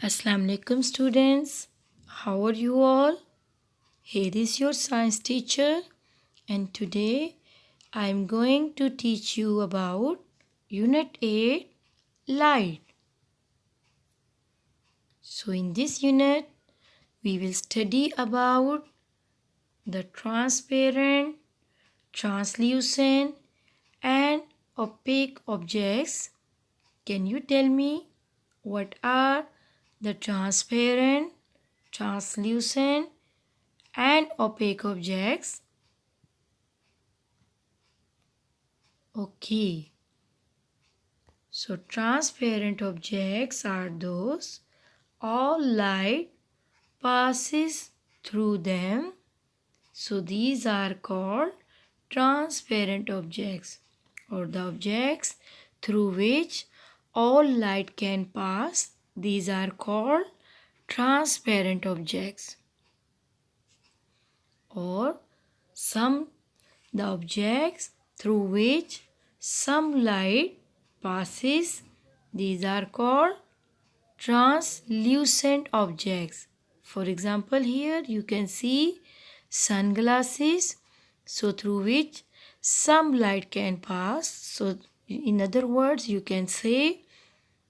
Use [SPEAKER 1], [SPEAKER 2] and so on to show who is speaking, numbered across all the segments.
[SPEAKER 1] Assalamu alaikum students. How are you all? Here is your science teacher and today I am going to teach you about Unit 8 Light. So in this unit we will study about the transparent, translucent and opaque objects. Can you tell me what are the transparent, translucent and opaque objects? Okay. So transparent objects are those all light passes through them. So these are called transparent objects or the objects through which all light can pass. These are called transparent objects. Or some the objects through which some light passes, these are called translucent objects. For example, here you can see sunglasses, so through which some light can pass. So in other words, you can say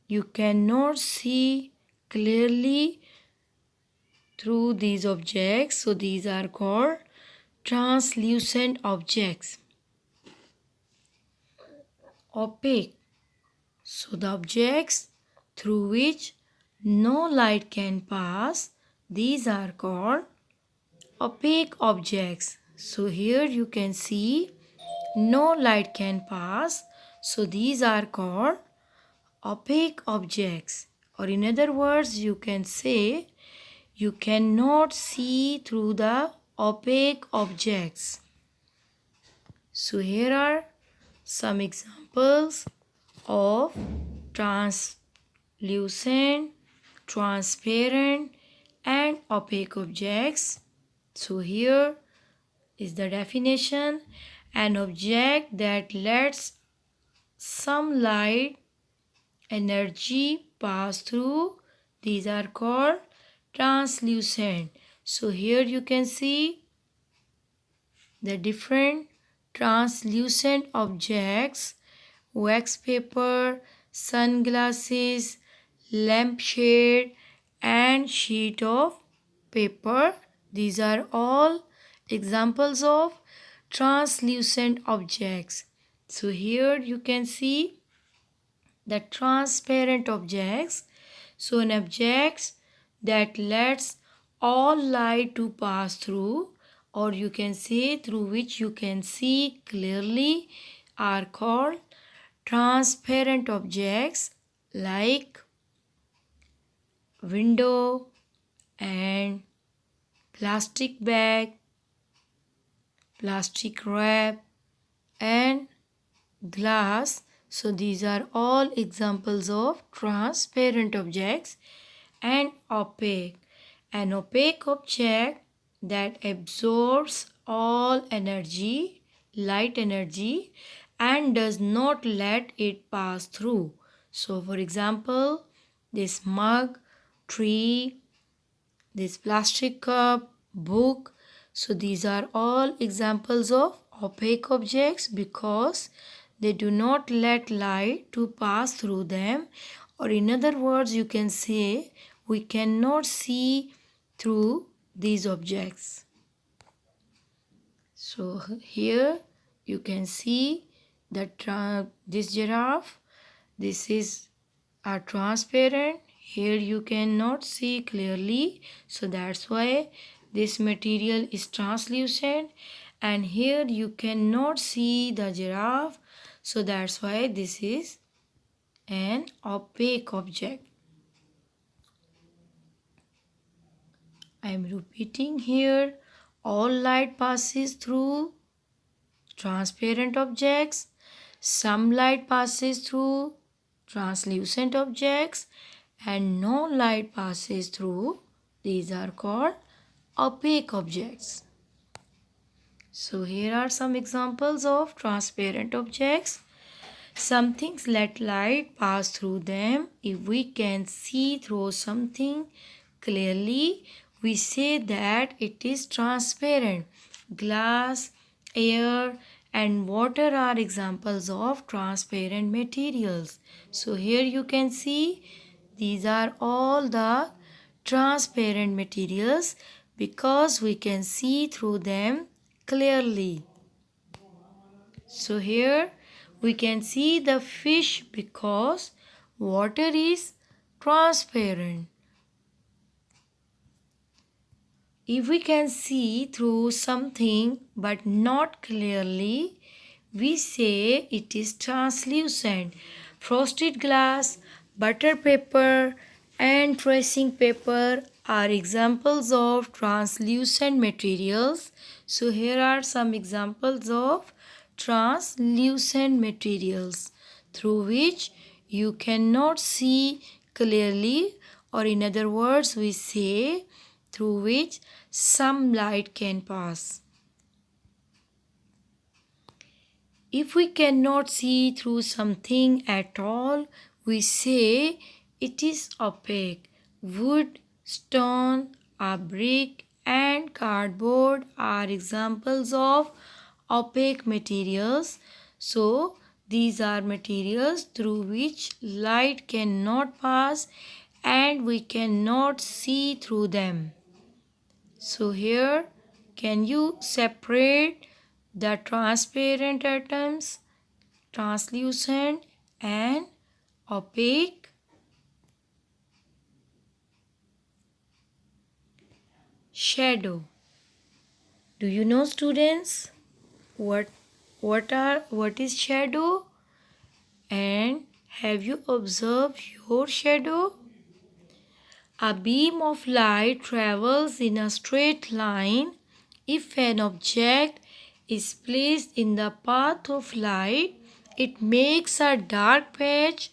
[SPEAKER 1] you cannot see clearly through these objects. So these are called translucent objects. Opaque. So the objects through which no light can pass, these are called opaque objects. So here you can see no light can pass. So these are called opaque objects. Or in other words, you can say you cannot see through the opaque objects. So here are some examples of translucent, transparent and opaque objects. So here is the definition: an object that lets some light energy pass through, these are called translucent. So here you can see the different translucent objects: wax paper, sunglasses, lampshade and sheet of paper. These are all examples of translucent objects. So here you can see the transparent objects. So an object that lets all light to pass through, or you can say through which you can see clearly, are called transparent objects, like window and plastic bag, plastic wrap and glass. So these are all examples of transparent objects. And opaque, an opaque object that absorbs all energy, light energy, and does not let it pass through. So for example, this mug, tree, this plastic cup, book. So these are all examples of opaque objects because they do not let light to pass through them. Or in other words, you can say we cannot see through these objects. So here you can see that this giraffe, this is a transparent. Here you cannot see clearly, so that's why this material is translucent. And here you cannot see the giraffe, so that's why this is an opaque object. I am repeating here, all light passes through transparent objects, some light passes through translucent objects, and no light passes through. These are called opaque objects. So here are some examples of transparent objects. Some things let light pass through them. If we can see through something clearly, we say that it is transparent. Glass, air, and water are examples of transparent materials. So here you can see these are all the transparent materials because we can see through them clearly. So here we can see the fish because water is transparent. If we can see through something but not clearly, we say it is translucent. Frosted glass, butter paper, and tracing paper are examples of translucent materials. So here are some examples of translucent materials through which you cannot see clearly, or in other words we say through which some light can pass. If we cannot see through something at all, we say it is opaque. Wood, stone, a brick, and cardboard are examples of opaque materials. So, these are materials through which light cannot pass and we cannot see through them. So here, can you separate the transparent atoms, translucent and opaque? Shadow. Do you know, students, what is shadow? And have you observed your shadow? A beam of light travels in a straight line. If an object is placed in the path of light, it makes a dark patch.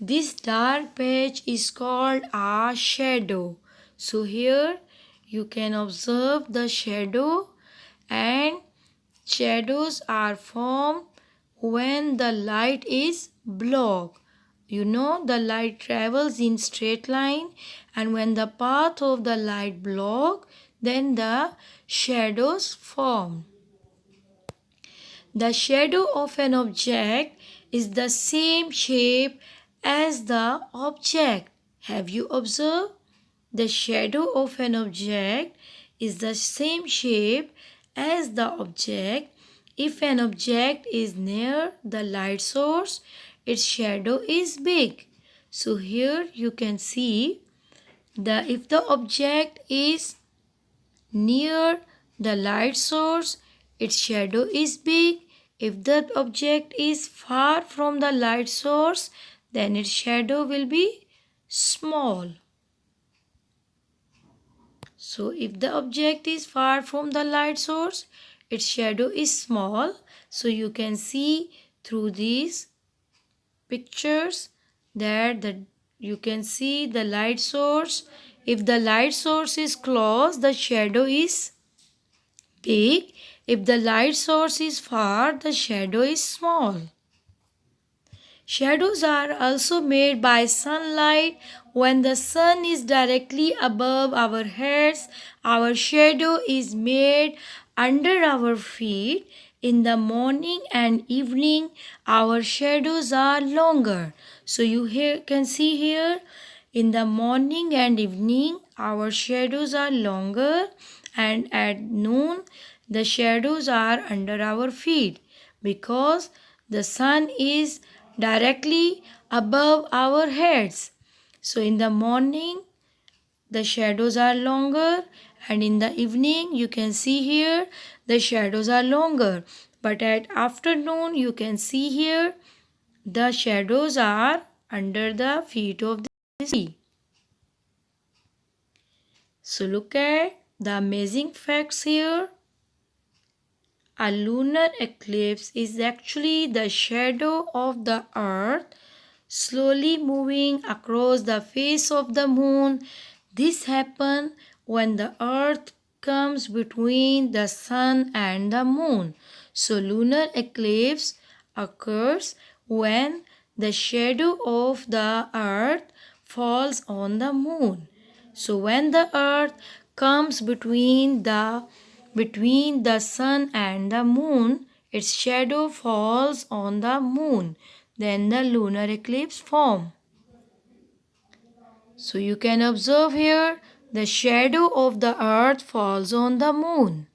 [SPEAKER 1] This dark patch is called a shadow. So here you can observe the shadow, and shadows are formed when the light is blocked. You know, the light travels in straight line, and when the path of the light block, then the shadows form. The shadow of an object is the same shape as the object. Have you observed? The shadow of an object is the same shape as the object. If an object is near the light source, its shadow is big. So here you can see if the object is near the light source, its shadow is big. If the object is far from the light source, then its shadow will be small. So if the object is far from the light source, its shadow is small. So you can see through these pictures that you can see the light source. If the light source is close, the shadow is big. If the light source is far, the shadow is small. Shadows are also made by sunlight. When the sun is directly above our heads, our shadow is made under our feet. In the morning and evening, our shadows are longer. So you can see here, in the morning and evening, our shadows are longer, and at noon, the shadows are under our feet because the sun is directly above our heads. So in the morning the shadows are longer, and in the evening you can see here the shadows are longer, but at afternoon you can see here the shadows are under the feet of the sea. So look at the amazing facts here. A lunar eclipse is actually the shadow of the earth slowly moving across the face of the moon. This happens when the earth comes between the sun and the moon. So lunar eclipse occurs when the shadow of the earth falls on the moon. So when the earth comes between the sun and the moon, its shadow falls on the moon. Then the lunar eclipse forms. So you can observe here the shadow of the earth falls on the moon.